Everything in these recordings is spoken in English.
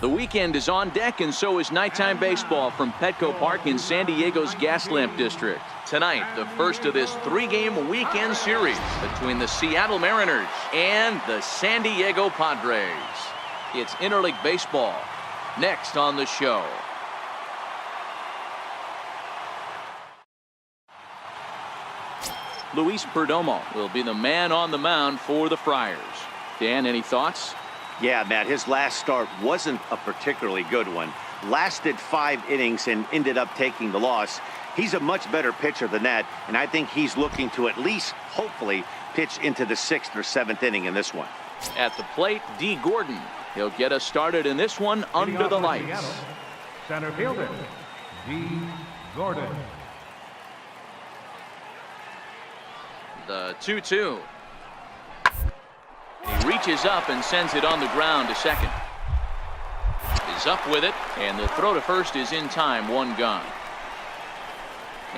The weekend is on deck, and so is nighttime baseball from Petco Park in San Diego's Gaslamp District. Tonight, the first of this 3-game weekend series between the Seattle Mariners and the San Diego Padres. It's interleague baseball next on the show. Luis Perdomo will be the man on the mound for the Friars. Dan, any thoughts? Yeah, Matt, his last start wasn't a particularly good one. Lasted 5 innings and ended up taking the loss. He's a much better pitcher than that, and I think he's looking to at least, hopefully, pitch into the 6th or 7th inning in this one. At the plate, D. Gordon. He'll get us started in this one under the lights. Center fielder, D. Gordon. The 2-2. He reaches up and sends it on the ground to second. Is up with it, and the throw to first is in time, 1 gone.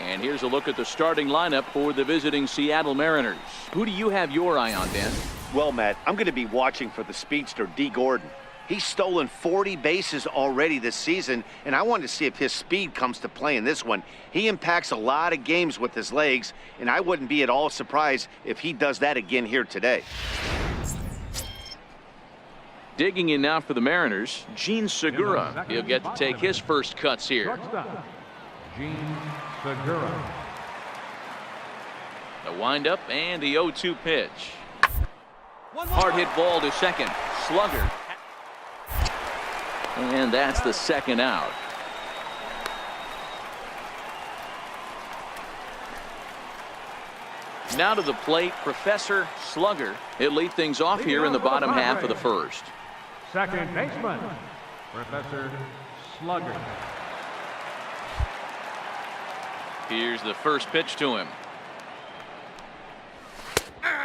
And here's a look at the starting lineup for the visiting Seattle Mariners. Who do you have your eye on, Dan? Well, Matt, I'm going to be watching for the speedster, D. Gordon. He's stolen 40 bases already this season, and I want to see if his speed comes to play in this one. He impacts a lot of games with his legs, and I wouldn't be at all surprised if he does that again here today. Digging in now for the Mariners, Gene Segura. He'll get to take his first cuts here. Shortstop, Gene Segura. The windup and the 0-2 pitch. Hard hit ball to second. Slugger. And that's the second out. Now to the plate, Professor Slugger. He'll lead things off here in the bottom half of the first. Second baseman, Professor Slugger. Here's the first pitch to him.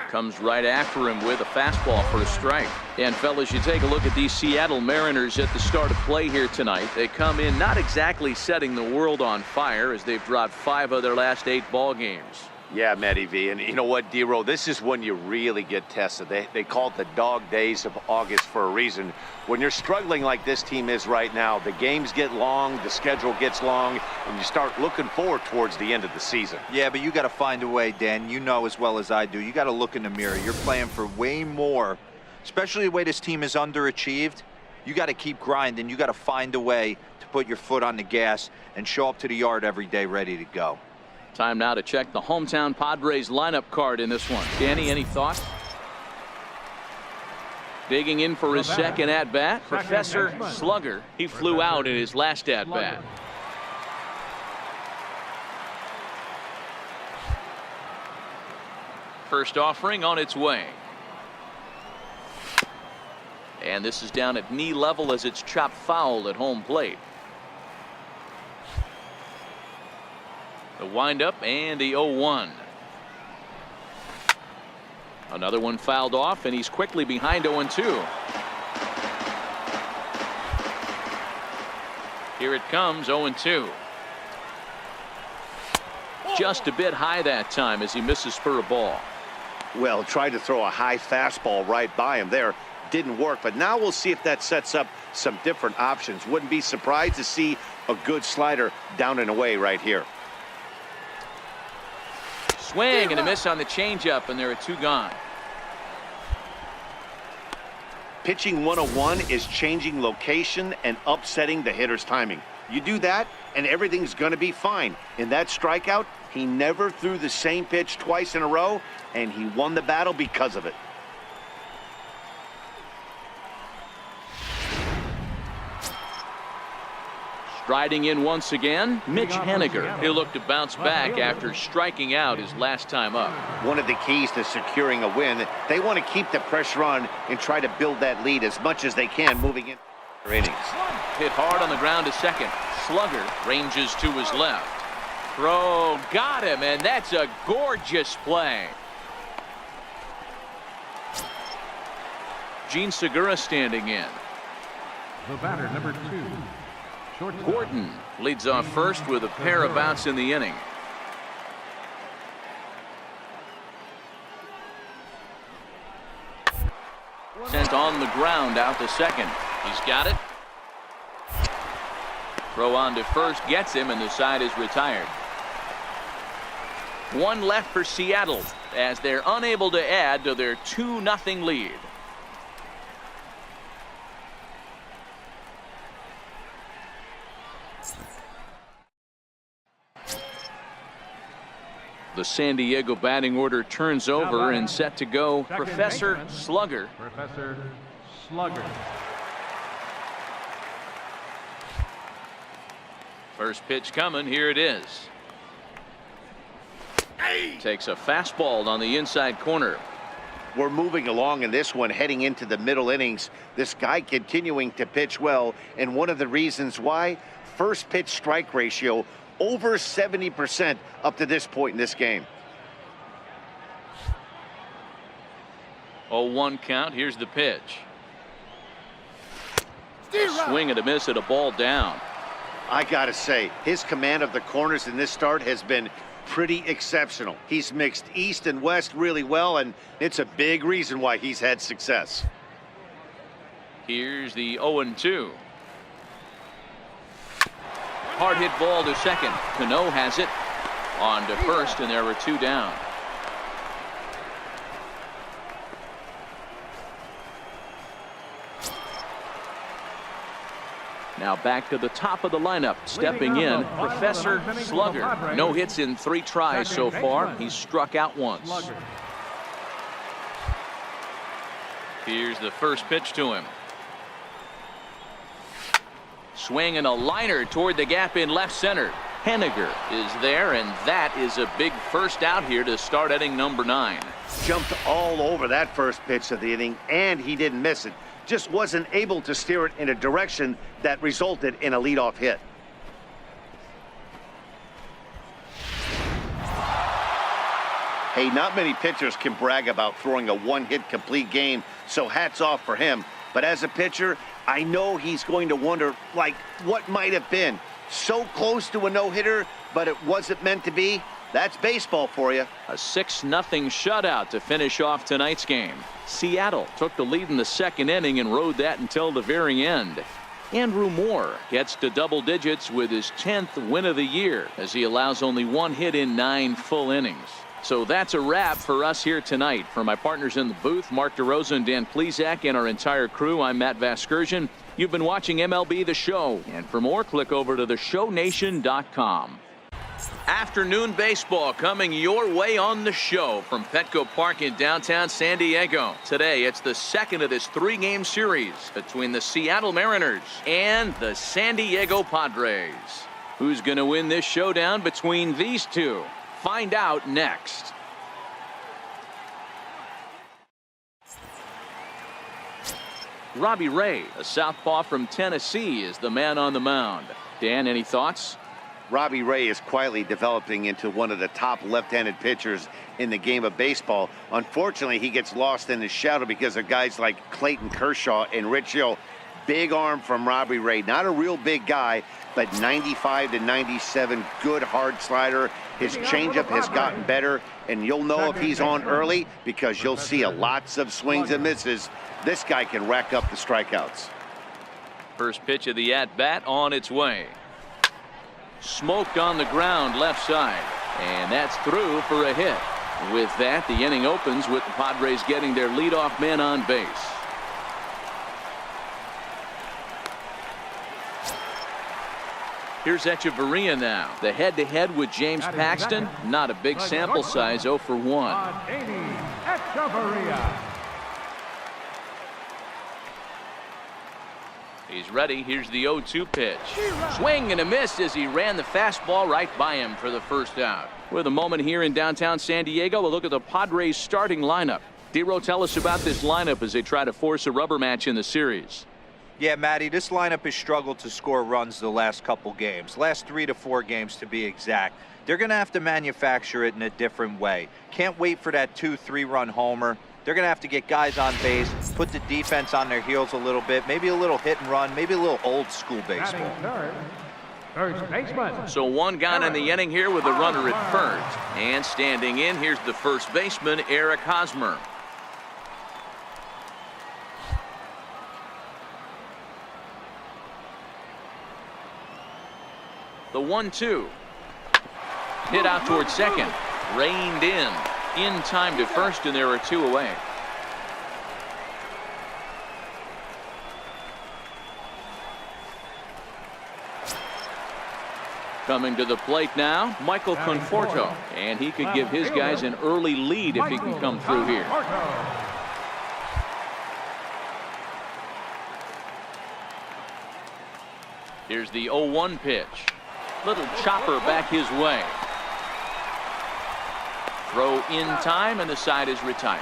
Comes right after him with a fastball for a strike. And fellas, you take a look at these Seattle Mariners at the start of play here tonight. They come in not exactly setting the world on fire, as they've dropped 5 of their last 8 ball games. Yeah, Matty V, and you know what, D-Row, this is when you really get tested. They call it the dog days of August for a reason. When you're struggling like this team is right now, the games get long, the schedule gets long, and you start looking forward towards the end of the season. Yeah, but you got to find a way, Dan. You know as well as I do. You got to look in the mirror. You're playing for way more, especially the way this team is underachieved. You got to keep grinding. You got to find a way to put your foot on the gas and show up to the yard every day ready to go. Time now to check the hometown Padres lineup card in this one. Danny, any thoughts? Digging in for his second at-bat, Professor Slugger. He flew out in his last at-bat. First offering on its way. And this is down at knee level as it's chopped foul at home plate. The windup and the 0-1. Another one fouled off, and he's quickly behind 0-2. Here it comes, 0-2. Just a bit high that time as he misses spur of ball. Well, tried to throw a high fastball right by him there. Didn't work, but now we'll see if that sets up some different options. Wouldn't be surprised to see a good slider down and away right here. Swing and a miss on the changeup, and there are 2 gone. Pitching 101 is changing location and upsetting the hitter's timing. You do that, and everything's going to be fine. In that strikeout, he never threw the same pitch twice in a row, and he won the battle because of it. Striding in once again, Mitch Haniger. He'll look to bounce back after striking out his last time up. One of the keys to securing a win, they want to keep the pressure on and try to build that lead as much as they can moving in innings. Hit hard on the ground to second. Slugger ranges to his left. Throw, got him, and that's a gorgeous play. Gene Segura standing in. The batter, number 2. Gordon leads off first with a pair of outs in the inning. Sent on the ground out to second. He's got it. Throw on to first gets him, and the side is retired. One left for Seattle as they're unable to add to their 2-0 lead. The San Diego batting order turns over and set to go. Professor Slugger. Professor Slugger. First pitch coming. Here it is. Takes a fastball on the inside corner. We're moving along in this one, heading into the middle innings. This guy continuing to pitch well, and one of the reasons why, first pitch strike ratio over 70% up to this point in this game. 0-1 count. Here's the pitch. Swing and a miss at a ball down. I gotta say, his command of the corners in this start has been pretty exceptional. He's mixed east and west really well, and it's a big reason why he's had success. Here's the 0-2. Hard hit ball to second. Cano has it. On to first, and there were 2 down. Now back to the top of the lineup. Stepping in, Professor Slugger. No hits in 3 tries so far. He's struck out once. Here's the first pitch to him. Swing and a liner toward the gap in left center. Henniger is there, and that is a big first out here to start inning number 9. Jumped all over that first pitch of the inning, and he didn't miss it. Just wasn't able to steer it in a direction that resulted in a leadoff hit. Hey, not many pitchers can brag about throwing a one-hit complete game, so hats off for him. But as a pitcher, I know he's going to wonder, like, what might have been. So close to a no-hitter, but it wasn't meant to be. That's baseball for you. A 6-0 shutout to finish off tonight's game. Seattle took the lead in the second inning and rode that until the very end. Andrew Moore gets to double digits with his 10th win of the year as he allows only 1 hit in 9 full innings. So that's a wrap for us here tonight. For my partners in the booth, Mark DeRosa and Dan Plesac, and our entire crew, I'm Matt Vasgersian. You've been watching MLB The Show. And for more, click over to theshownation.com. Afternoon baseball coming your way on the show from Petco Park in downtown San Diego. Today, it's the second of this 3-game series between the Seattle Mariners and the San Diego Padres. Who's going to win this showdown between these two? Find out next. Robbie Ray, a southpaw from Tennessee, is the man on the mound. Dan, any thoughts? Robbie Ray is quietly developing into one of the top left-handed pitchers in the game of baseball. Unfortunately, he gets lost in the shadow because of guys like Clayton Kershaw and Rich Hill. Big arm from Robbie Ray. Not a real big guy, but 95 to 97, good hard slider. His changeup has gotten better, and you'll know if he's on early because you'll see lots of swings and misses. This guy can rack up the strikeouts. First pitch of the at-bat on its way. Smoked on the ground left side, and that's through for a hit. With that, the inning opens with the Padres getting their leadoff man on base. Here's Echeverria now. The head-to-head with James Paxton. Not a big sample size, 0 for 1. Echeverria. He's ready. Here's the 0-2 pitch. Swing and a miss as he ran the fastball right by him for the first out. With a moment here in downtown San Diego, a look at the Padres starting lineup. Dero, tell us about this lineup as they try to force a rubber match in the series. Yeah, Matty, this lineup has struggled to score runs the last couple games. Last 3 to 4 games to be exact. They're going to have to manufacture it in a different way. Can't wait for that 2-3 run homer. They're going to have to get guys on base, put the defense on their heels a little bit, maybe a little hit and run, maybe a little old school baseball. First baseman. So 1 gone in the inning here with a runner at first. And standing in, here's the first baseman, Eric Hosmer. The 1-2. Hit out towards second. Reined in time to first, and there are 2 away. Coming to the plate now, Michael Conforto, and he could give his guys an early lead if he can come through here. Here's the 0-1 pitch. Little chopper back his way. Throw in time, and the side is retired.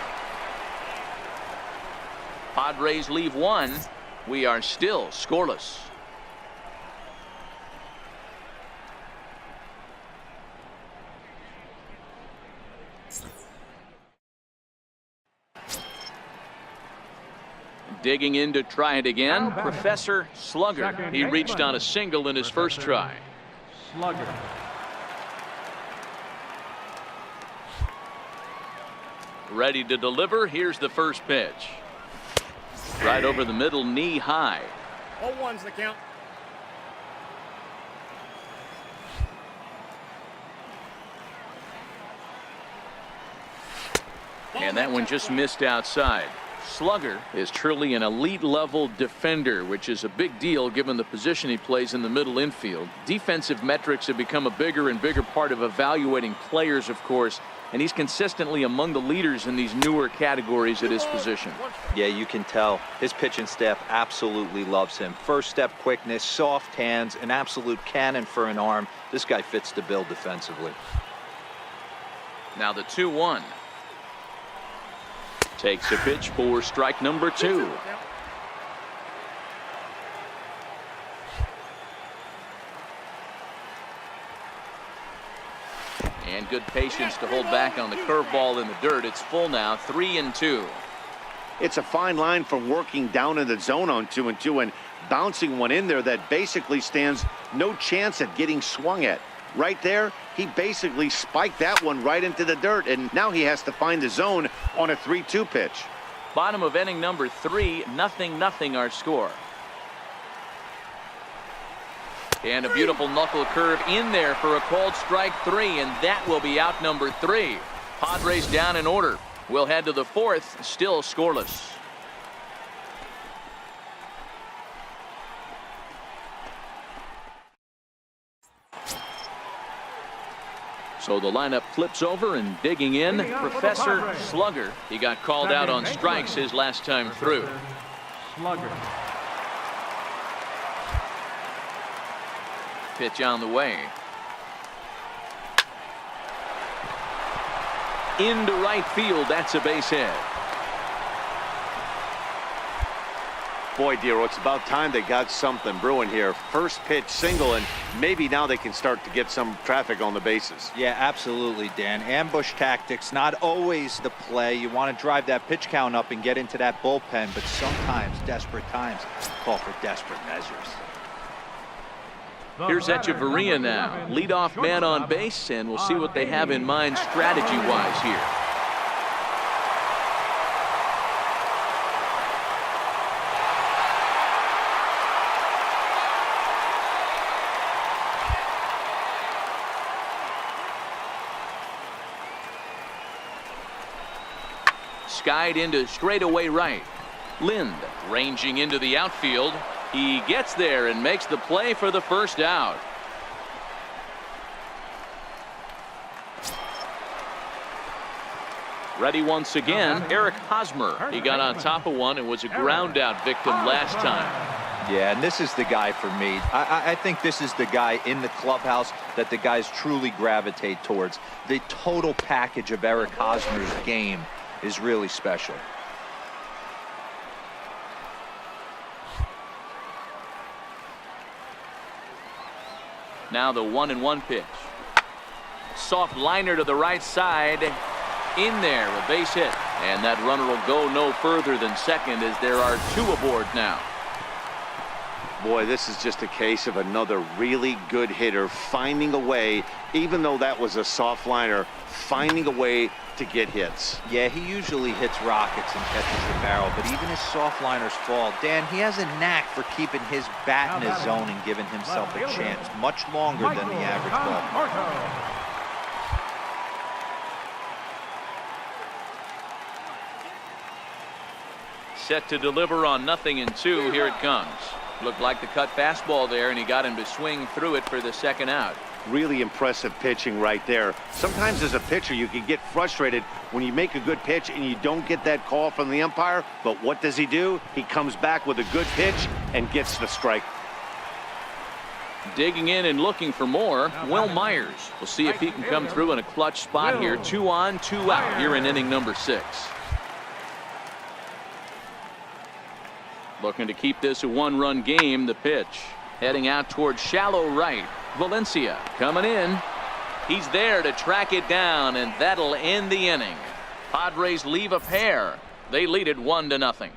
Padres leave 1. We are still scoreless. Digging in to try it again, Professor Slugger. He reached on a single in his first try. Slugger. Ready to deliver. Here's the first pitch. Right over the middle, knee high. 0-1's the count. And that one just missed outside. Slugger is truly an elite level defender, which is a big deal given the position he plays in the middle infield. Defensive metrics have become a bigger and bigger part of evaluating players, of course, and he's consistently among the leaders in these newer categories at his position. Yeah, you can tell his pitching staff absolutely loves him. First step quickness, soft hands, an absolute cannon for an arm. This guy fits the bill defensively. Now the 2-1. Takes a pitch for strike number 2. And good patience to hold back on the curveball in the dirt. It's full now, 3-2. It's a fine line for working down in the zone on 2-2 and bouncing one in there that basically stands no chance at getting swung at. Right there, he basically spiked that one right into the dirt, and now he has to find the zone on a 3-2 pitch. Bottom of inning number 3, 0-0 our score. And a beautiful knuckle curve in there for a called strike 3, and that will be out number 3. Padres down in order. We'll head to the 4th, still scoreless. So the lineup flips over, and digging in, Professor Slugger. He got called out on strikes his last time through. Slugger. Pitch on the way. Into right field. That's a base hit. Boy, Dero, it's about time they got something brewing here. First pitch single, and maybe now they can start to get some traffic on the bases. Yeah, absolutely, Dan. Ambush tactics, not always the play. You want to drive that pitch count up and get into that bullpen, but sometimes desperate times call for desperate measures. Here's Echeverria now. Leadoff man on base, and we'll see what they have in mind strategy-wise here. Skied into straightaway right. Lind ranging into the outfield. He gets there and makes the play for the first out. Ready once again, Eric Hosmer. He got on top of one and was a ground out victim last time. Yeah, and this is the guy for me. I think this is the guy in the clubhouse that the guys truly gravitate towards. The total package of Eric Hosmer's game is really special. Now the 1-1 pitch. Soft liner to the right side. In there, a base hit. And that runner will go no further than second as there are 2 aboard now. Boy, this is just a case of another really good hitter finding a way, even though that was a soft liner, finding a way to get hits. Yeah, he usually hits rockets and catches the barrel, but even his soft liners fall. Dan, he has a knack for keeping his bat in his zone and giving himself a chance much longer than the average ball. Set to deliver on 0-2. Here it comes. Looked like the cut fastball there, and he got him to swing through it for the second out. Really impressive pitching right there. Sometimes as a pitcher, you can get frustrated when you make a good pitch and you don't get that call from the umpire. But what does he do? He comes back with a good pitch and gets the strike. Digging in and looking for more, Will Myers. We'll see if he can come through in a clutch spot here. 2 on, 2 out here in inning number 6. Looking to keep this a one-run game. The pitch heading out towards shallow right. Valencia coming in. He's there to track it down, and that'll end the inning. Padres leave a pair. They lead it 1-0.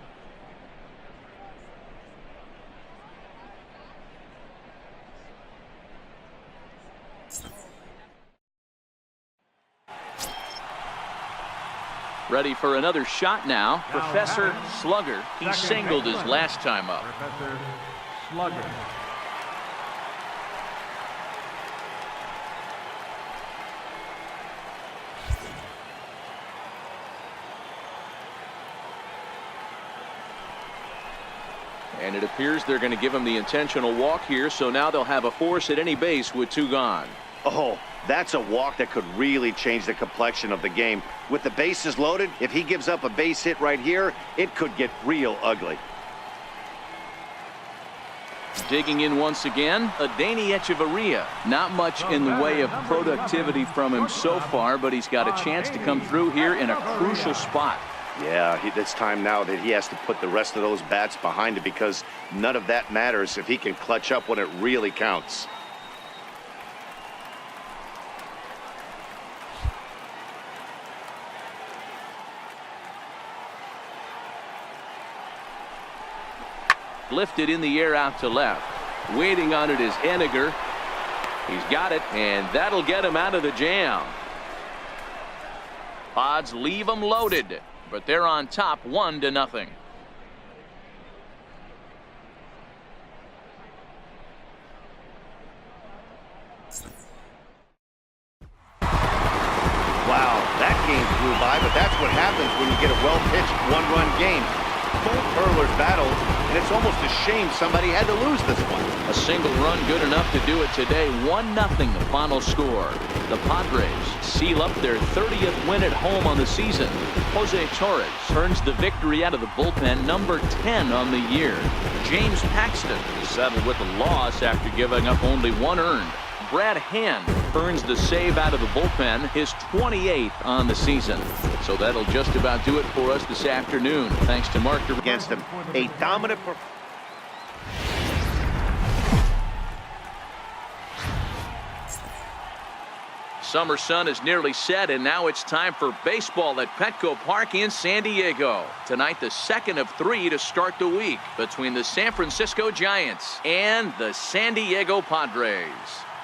Ready for another shot now. Professor Slugger. He singled his last time up. Professor Slugger. And it appears they're going to give him the intentional walk here, so now they'll have a force at any base with 2 gone. Oh, that's a walk that could really change the complexion of the game. With the bases loaded, if he gives up a base hit right here, it could get real ugly. Digging in once again, Adeiny Echeverria. Not much in the way of productivity from him so far, but he's got a chance to come through here in a crucial spot. Yeah, it's time now that he has to put the rest of those bats behind it, because none of that matters if he can clutch up when it really counts. Lifted in the air out to left. Waiting on it is Henniger. He's got it, and that'll get him out of the jam. Pods leave them loaded, but they're on top 1-0. Wow, that game flew by, but that's what happens when you get a well-pitched one-run game. Both hurlers battled, and it's almost a shame somebody had to lose this one. A single run good enough to do it today. 1-0 the final score. The Padres seal up their 30th win at home on the season. Jose Torres turns the victory out of the bullpen, number 10 on the year. James Paxton settled with a loss after giving up only 1 earned. Brad Hand earns the save out of the bullpen, his 28th on the season. So that'll just about do it for us this afternoon. Thanks to Mark against him. A dominant Summer sun is nearly set, and now it's time for baseball at Petco Park in San Diego. Tonight, the second of 3 to start the week between the San Francisco Giants and the San Diego Padres.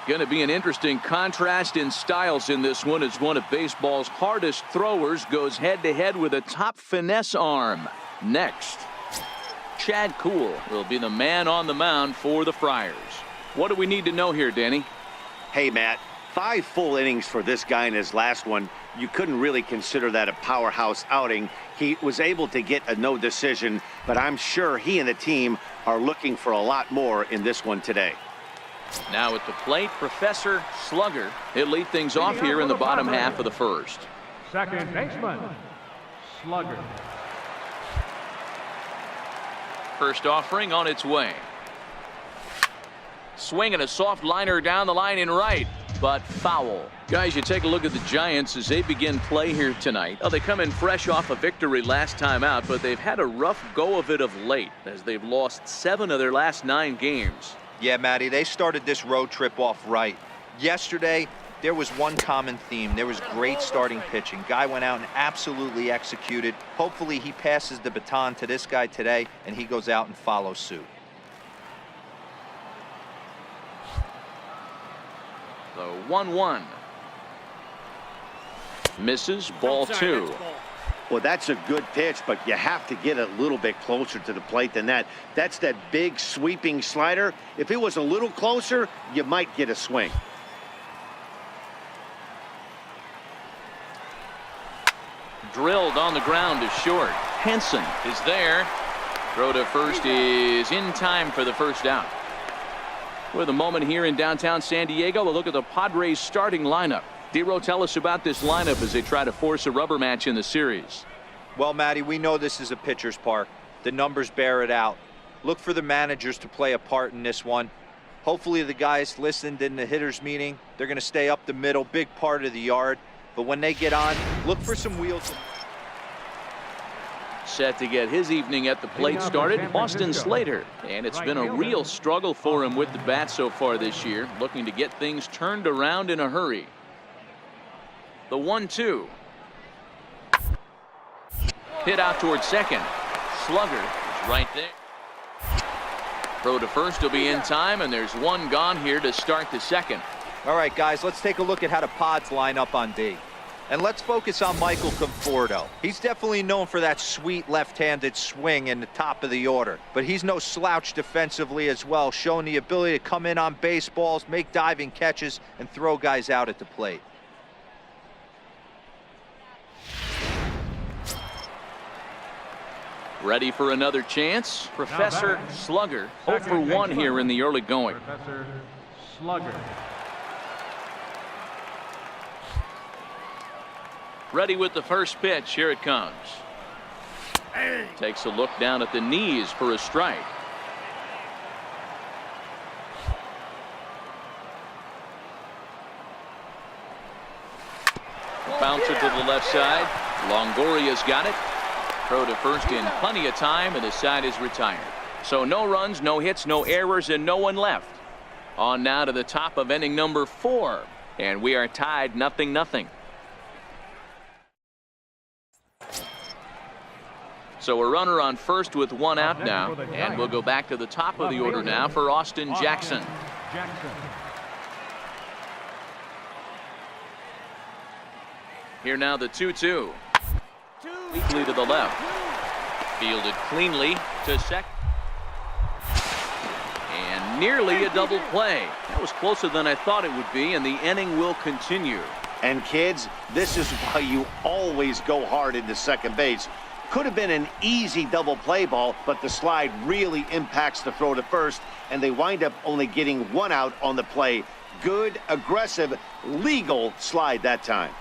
Going to be an interesting contrast in styles in this one, as one of baseball's hardest throwers goes head-to-head with a top finesse arm. Next, Chad Kuhl will be the man on the mound for the Friars. What do we need to know here, Danny? Hey, Matt, 5 full innings for this guy in his last one. You couldn't really consider that a powerhouse outing. He was able to get a no decision, but I'm sure he and the team are looking for a lot more in this one today. Now at the plate, Professor Slugger. He'll lead things off here in the bottom half of the first. Second baseman, Slugger. First offering on its way. Swinging a soft liner down the line in right, but foul. Guys, you take a look at the Giants as they begin play here tonight. Oh, they come in fresh off a victory last time out, but they've had a rough go of it of late as they've lost 7 of their last 9 games. Yeah, Matty, they started this road trip off right. Yesterday, there was one common theme. There was great starting pitching. Guy went out and absolutely executed. Hopefully, he passes the baton to this guy today, and he goes out and follows suit. The 1-1. Misses, ball 2. Well, that's a good pitch, but you have to get a little bit closer to the plate than that. That's that big sweeping slider. If it was a little closer, you might get a swing. Drilled on the ground to short. Henson is there. Throw to first is in time for the first out. With a moment here in downtown San Diego, a look at the Padres starting lineup. Dero, tell us about this lineup as they try to force a rubber match in the series. Well, Matty, we know this is a pitcher's park. The numbers bear it out. Look for the managers to play a part in this one. Hopefully the guys listened in the hitters meeting. They're going to stay up the middle, big part of the yard. But when they get on, look for some wheels. Set to get his evening at the plate started, Austin Slater. And it's been a real struggle for him with the bat so far this year, looking to get things turned around in a hurry. The 1-2. Hit out towards second. Slugger is right there. Throw to first will be in time, and there's one gone here to start the second. All right, guys, let's take a look at how the Pods line up on D. And let's focus on Michael Conforto. He's definitely known for that sweet left-handed swing in the top of the order. But he's no slouch defensively as well, showing the ability to come in on baseballs, make diving catches, and throw guys out at the plate. Ready for another chance. Professor Slugger, 0 for 1 here in the early going. Professor Slugger. Ready with the first pitch. Here it comes. Takes a look down at the knees for a strike. Bouncer to the left side. Longoria's got it. Throw to first in plenty of time, and the side is retired. So no runs, no hits, no errors, and no one left. On now to the top of inning number 4. And we are tied 0-0. So a runner on first with 1 out now. And we'll go back to the top of the order now for Austin Jackson. Here now the 2-2. Weakly to the left. Fielded cleanly to second. And nearly a double play. That was closer than I thought it would be, and the inning will continue. And kids, this is why you always go hard into second base. Could have been an easy double play ball, but the slide really impacts the throw to first, and they wind up only getting 1 out on the play. Good, aggressive, legal slide that time.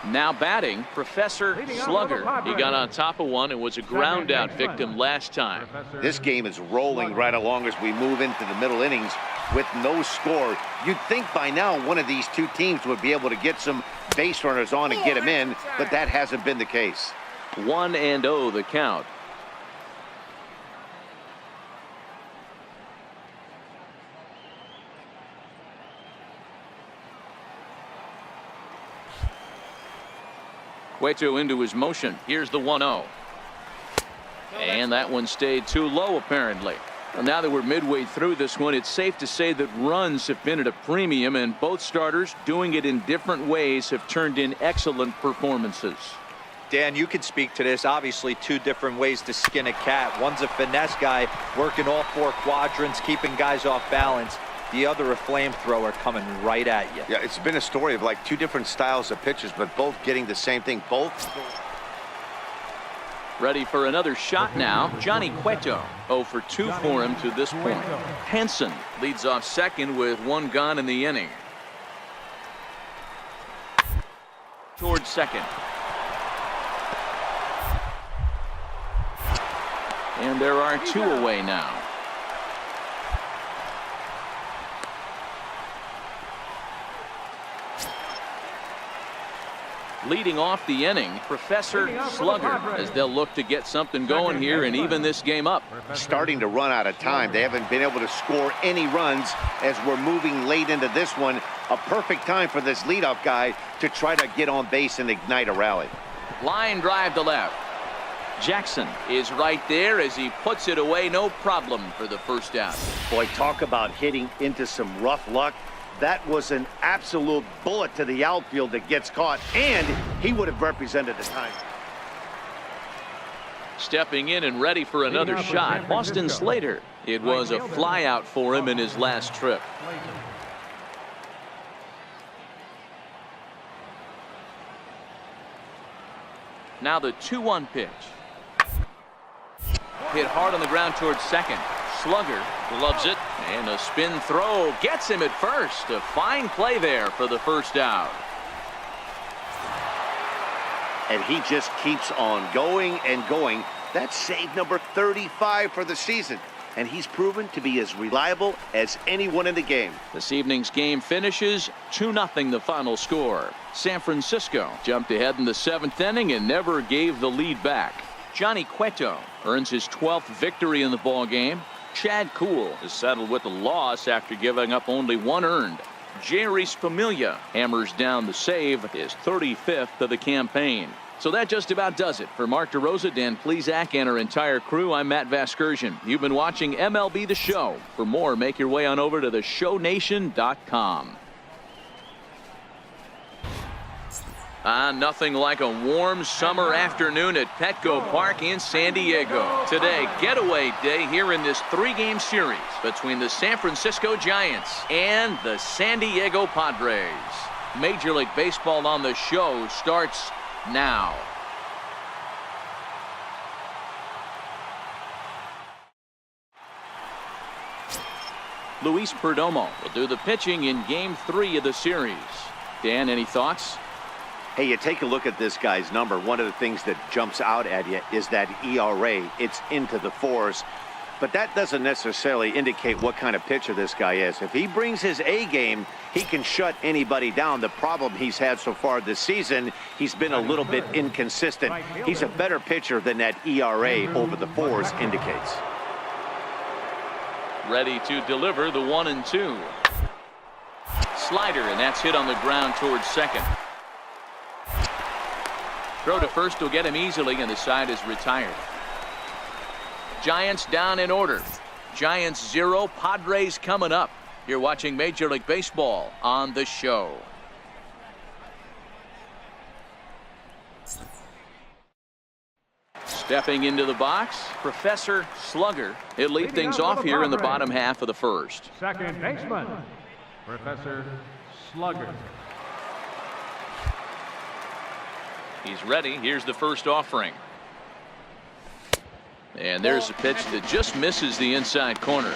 Now batting, Professor Slugger. He got on top of one and was a ground out victim last time. This game is rolling right along as we move into the middle innings with no score. You'd think by now one of these two teams would be able to get some base runners on and get them in, but that hasn't been the case. 1-0 the count. Cueto into his motion. Here's the 1-0. And that one stayed too low, apparently. Well, now that we're midway through this one, it's safe to say that runs have been at a premium, and both starters, doing it in different ways, have turned in excellent performances. Dan, you can speak to this. Obviously, 2 different ways to skin a cat. One's a finesse guy, working all 4 quadrants, keeping guys off balance. The other, a flamethrower coming right at you. Yeah, it's been a story of like 2 different styles of pitches, but both getting the same thing. Both. Ready for another shot now. Johnny Cueto, 0 for 2 for him to this point. Henson leads off second with 1 gone in the inning. Towards second. And there are 2 away now. Leading off the inning, Professor Slugger, as they'll look to get something going here and even this game up. Starting to run out of time. They haven't been able to score any runs as we're moving late into this one. A perfect time for this leadoff guy to try to get on base and ignite a rally. Line drive to left. Jackson is right there as he puts it away, no problem for the first out. Boy, talk about hitting into some rough luck. That was an absolute bullet to the outfield that gets caught, and he would have represented the time. Stepping in and ready for another shot, Austin Slater. It was a flyout for him in his last trip. Now the 2-1 pitch. Hit hard on the ground towards second. Slugger gloves it, and a spin throw gets him at first. A fine play there for the first out. And he just keeps on going and going. That's save number 35 for the season. And he's proven to be as reliable as anyone in the game. This evening's game finishes 2-0 the final score. San Francisco jumped ahead in the 7th inning and never gave the lead back. Johnny Cueto earns his 12th victory in the ball game. Chad Kuhl is settled with a loss after giving up only 1 earned. Jerry's Familia hammers down the save, his 35th of the campaign. So that just about does it. For Mark DeRosa, Dan Plesac, and our entire crew, I'm Matt Vasgersian. You've been watching MLB The Show. For more, make your way on over to theshownation.com. Nothing like a warm summer afternoon at Petco Park in San Diego. Today, getaway day here in this 3-game series between the San Francisco Giants and the San Diego Padres. Major League Baseball on the Show starts now. Luis Perdomo will do the pitching in Game 3 of the series. Dan, any thoughts? Hey, you take a look at this guy's number. One of the things that jumps out at you is that ERA. It's into the 4s. But that doesn't necessarily indicate what kind of pitcher this guy is. If he brings his A game, he can shut anybody down. The problem he's had so far this season, he's been a little bit inconsistent. He's a better pitcher than that ERA over the 4s indicates. Ready to deliver the 1-2. Slider, and that's hit on the ground towards second. Throw to first will get him easily, and the side is retired. Giants down in order. Giants 0, Padres coming up. You're watching Major League Baseball on the Show. Stepping into the box, Professor Slugger. He'll lead things off here in the bottom half of the first. Second baseman, Professor Slugger. He's ready. Here's the first offering. And there's a pitch that just misses the inside corner.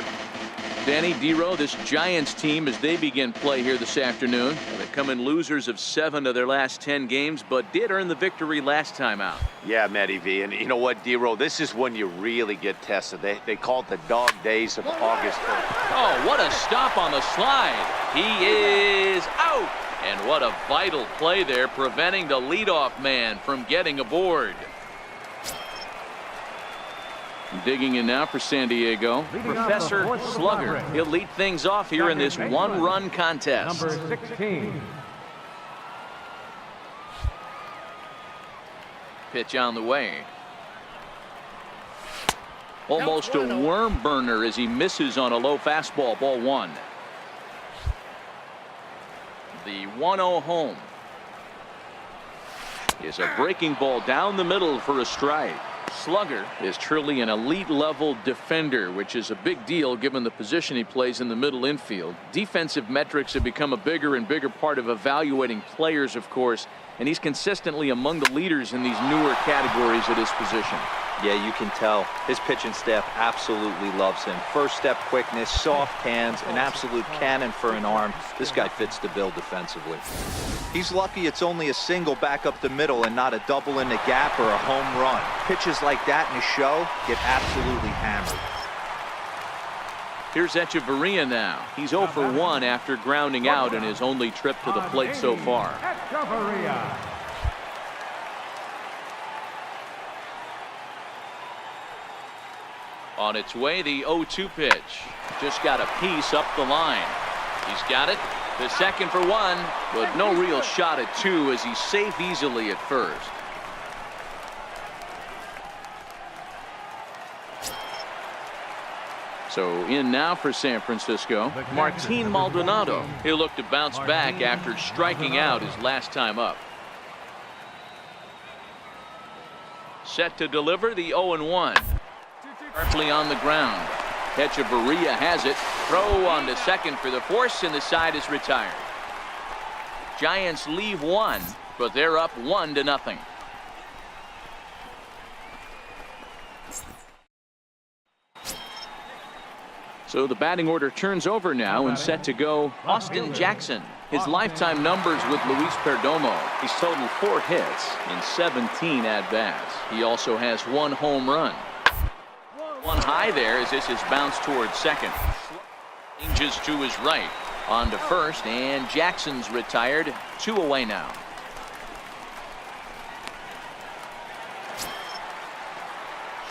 Danny Dero, this Giants team, as they begin play here this afternoon, they come in losers of 7 of their last 10 games, but did earn the victory last time out. Yeah, Matty V. And you know what, Dero, this is when you really get tested. They call it the dog days of August 1st. Oh, what a stop on the slide. He is out. And what a vital play there, preventing the leadoff man from getting aboard. Digging in now for San Diego, Professor Slugger. He'll lead things off here in this 1-run contest. Number 16. Pitch on the way. Almost a worm burner as he misses on a low fastball, ball 1. The 1-0 home is a breaking ball down the middle for a strike. Slugger is truly an elite level defender, which is a big deal given the position he plays in the middle infield. Defensive metrics have become a bigger and bigger part of evaluating players, of course, and he's consistently among the leaders in these newer categories at his position. Yeah, you can tell his pitching staff absolutely loves him. First step quickness, soft hands, an absolute cannon for an arm. This guy fits the bill defensively. He's lucky it's only a single back up the middle and not a double in the gap or a home run. Pitches like that in a show get absolutely hammered. Here's Echeverria now. He's 0 for 1 after grounding out in his only trip to the plate so far. Echeverria. On its way, the 0-2 pitch. Just got a piece up the line. He's got it. The second for 1, but no real shot at 2 as he's safe easily at first. So in now for San Francisco, Martin Maldonado. He'll look to bounce back after striking out his last time up. Set to deliver the 0-1. Sharply on the ground. Echeverria has it. Throw on to second for the force, and the side is retired. Giants leave one, but they're up 1-0. So the batting order turns over now and set to go Austin Jackson. His lifetime numbers with Luis Perdomo. He's totaled 4 hits in 17 at-bats. He also has 1 home run. One high there as this is bounced towards second. Changes to his right. On to first, and Jackson's retired. 2 away now.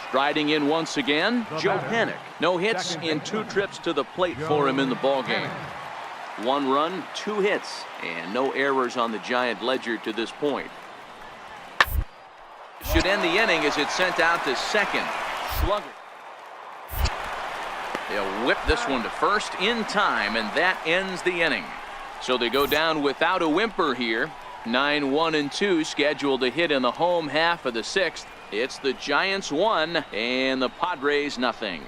Striding in once again, Joe Panik. No hits in 2 trips to the plate for him in the ballgame. 1 run, 2 hits, and no errors on the Giant ledger to this point. Should end the inning as it's sent out to second. Slugger. They'll whip this one to first in time, and that ends the inning. So they go down without a whimper here. 9-1-2 scheduled to hit in the home half of the 6th. It's the Giants 1 and the Padres nothing.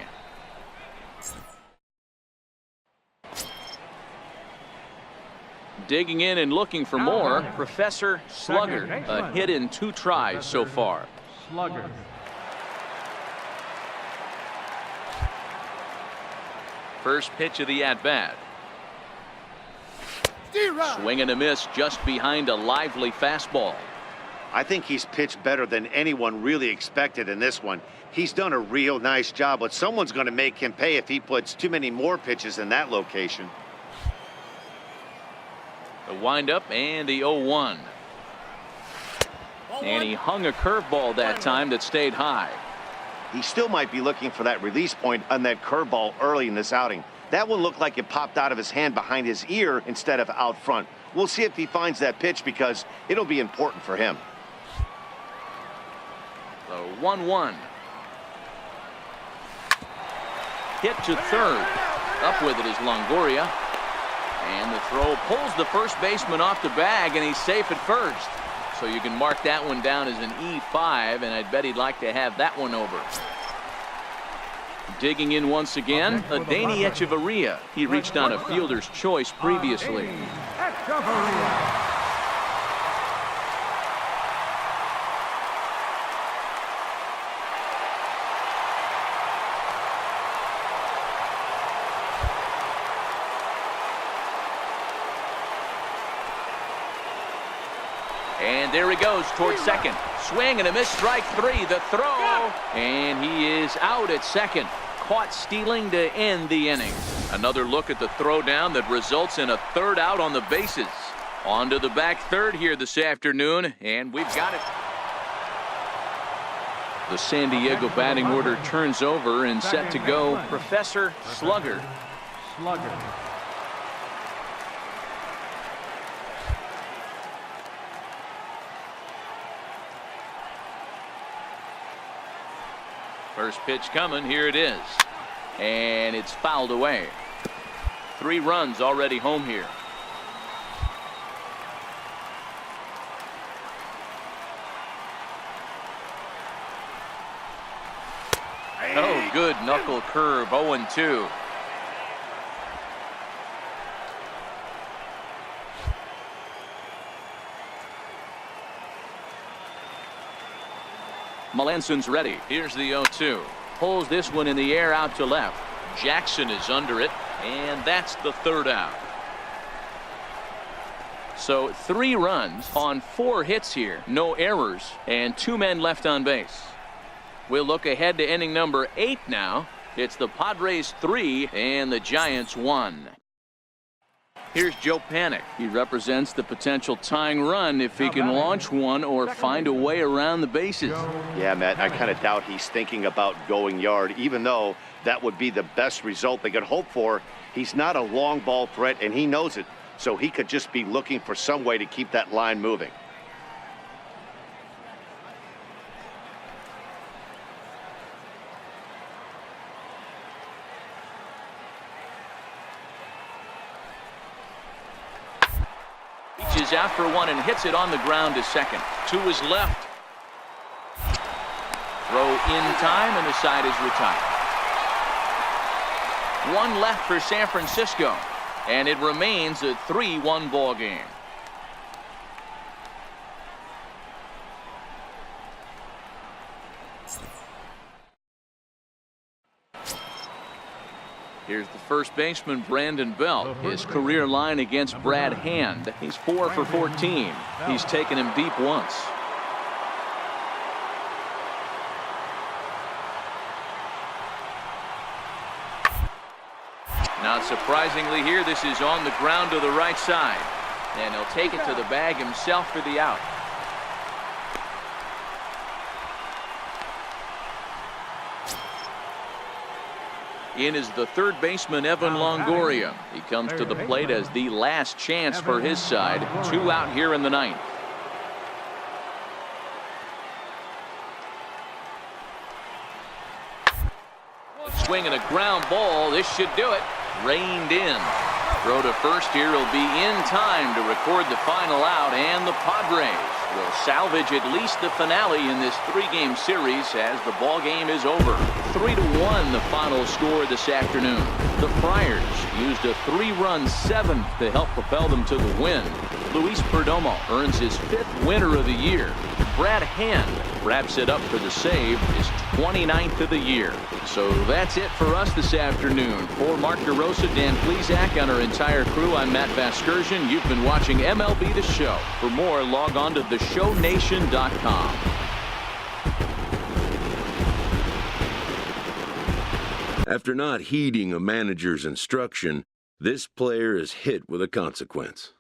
Digging in and looking for more, Professor Slugger. A hit in 2 tries so far. Slugger. First pitch of the at-bat. Swing and a miss just behind a lively fastball. I think he's pitched better than anyone really expected in this one. He's done a real nice job, but someone's going to make him pay if he puts too many more pitches in that location. The windup and the 0-1. And he hung a curveball that time that stayed high. He still might be looking for that release point on that curveball early in this outing. That one looked like it popped out of his hand behind his ear instead of out front. We'll see if he finds that pitch because it'll be important for him. The 1-1. Hit to third. Up with it is Longoria. And the throw pulls the first baseman off the bag, and he's safe at first. So you can mark that one down as an E5, and I'd bet he'd like to have that one over. Digging in once again, Adeiny Echeverria. He reached on a fielder's choice previously. Echeverria. And there he goes towards second. Swing and a miss, strike 3. The throw. And he is out at second. Caught stealing to end the inning. Another look at the throw down that results in a 3rd out on the bases. On to the back 3rd here this afternoon, and we've got it. The San Diego batting order turns over and set to go Professor Slugger. Slugger. First pitch coming, here it is. And it's fouled away. 3 runs already home here. Oh, good knuckle curve, 0-2. Melanson's ready. Here's the 0-2. Pulls this one in the air out to left. Jackson is under it, and that's the 3rd out. So 3 runs on 4 hits here. No errors, and 2 men left on base. We'll look ahead to inning number 8 now. It's the Padres 3 and the Giants 1. Here's Joe Panik. He represents the potential tying run if he can launch one or find a way around the bases. Yeah, Matt, I kind of doubt he's thinking about going yard, even though that would be the best result they could hope for. He's not a long ball threat, and he knows it, so he could just be looking for some way to keep that line moving. He's out for one and hits it on the ground to second. To his left. Throw in time, and the side is retired. One left for San Francisco, and it remains a 3-1 ball game. Here's the first baseman, Brandon Belt. His career line against Brad Hand. He's 4 for 14. He's taken him deep once. Not surprisingly here, this is on the ground to the right side. And he'll take it to the bag himself for the out. In is the third baseman, Evan Longoria. He comes to the plate as the last chance for his side. 2 out here in the ninth. Swing and a ground ball. This should do it. Reined in. Throw to first here will be in time to record the final out, and the Padres will salvage at least the finale in this 3-game series as the ball game is over. 3-1 the final score this afternoon. The Friars used a 3-run 7th to help propel them to the win. Luis Perdomo earns his 5th winner of the year. Brad Hand wraps it up for the save, his 29th of the year. So that's it for us this afternoon. For Mark DeRosa, Dan Plesac, and our entire crew, I'm Matt Vasgersian. You've been watching MLB The Show. For more, log on to theshownation.com. After not heeding a manager's instruction, this player is hit with a consequence.